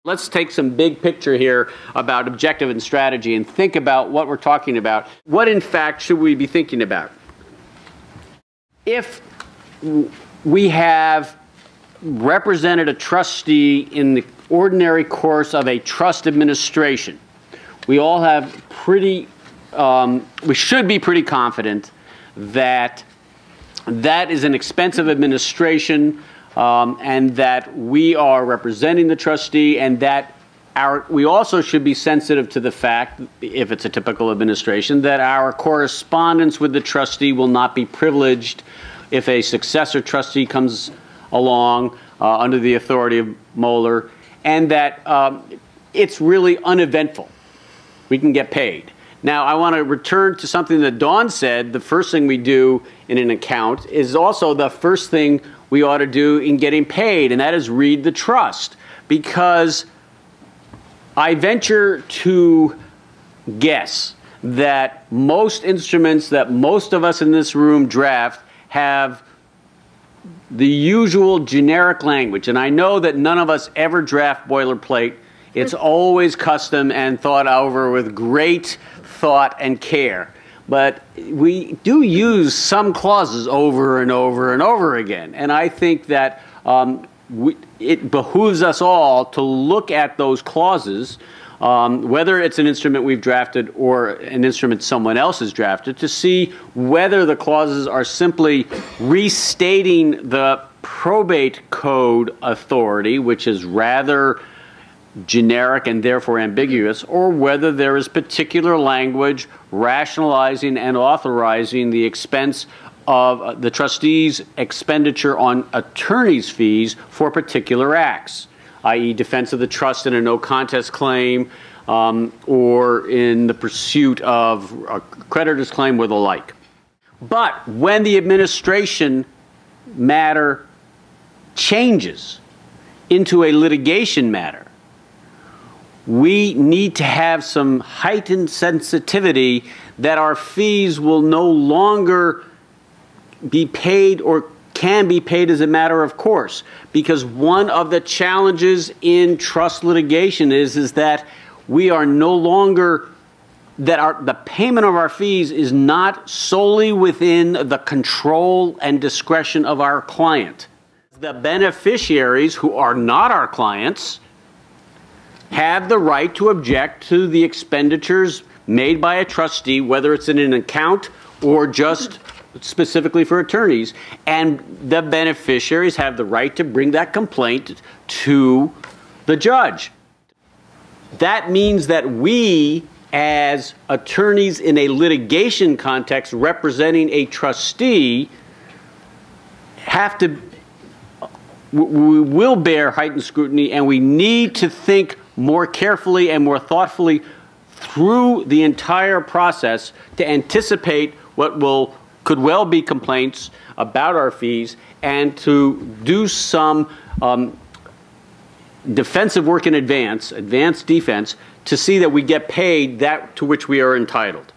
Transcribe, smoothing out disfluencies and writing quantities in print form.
Let's take some big picture here about objective and strategy and think about what we're talking about. What, in fact, should we be thinking about? If we have represented a trustee in the ordinary course of a trust administration, we all have we should be pretty confident that that is an expensive administration, and that we are representing the trustee, and that we also should be sensitive to the fact, if it's a typical administration, that our correspondence with the trustee will not be privileged if a successor trustee comes along under the authority of Moeller, and that it's really uneventful. We can get paid. Now, I want to return to something that Dawn said. The first thing we do in an account is also the first thing we ought to do in getting paid, and that is read the trust. Because I venture to guess that most instruments that most of us in this room draft have the usual generic language. And I know that none of us ever draft boilerplate. It's always custom and thought over with great thought and care. But we do use some clauses over and over and over again. And I think that it behooves us all to look at those clauses, whether it's an instrument we've drafted or an instrument someone else has drafted, to see whether the clauses are simply restating the probate code authority, which is rather generic and therefore ambiguous, or whether there is particular language rationalizing and authorizing the expense of the trustee's expenditure on attorney's fees for particular acts, i.e. defense of the trust in a no contest claim, or in the pursuit of a creditor's claim or the like. But when the administration matter changes into a litigation matter, we need to have some heightened sensitivity that our fees will no longer be paid or can be paid as a matter of course. Because one of the challenges in trust litigation is that we are no longer, that the payment of our fees is not solely within the control and discretion of our client. The beneficiaries, who are not our clients, have the right to object to the expenditures made by a trustee, whether it's in an account or just specifically for attorneys, and the beneficiaries have the right to bring that complaint to the judge. That means that we, as attorneys in a litigation context representing a trustee, we will bear heightened scrutiny, and we need to think more carefully and more thoughtfully through the entire process to anticipate what could well be complaints about our fees, and to do some defensive work in advance defense, to see that we get paid that to which we are entitled.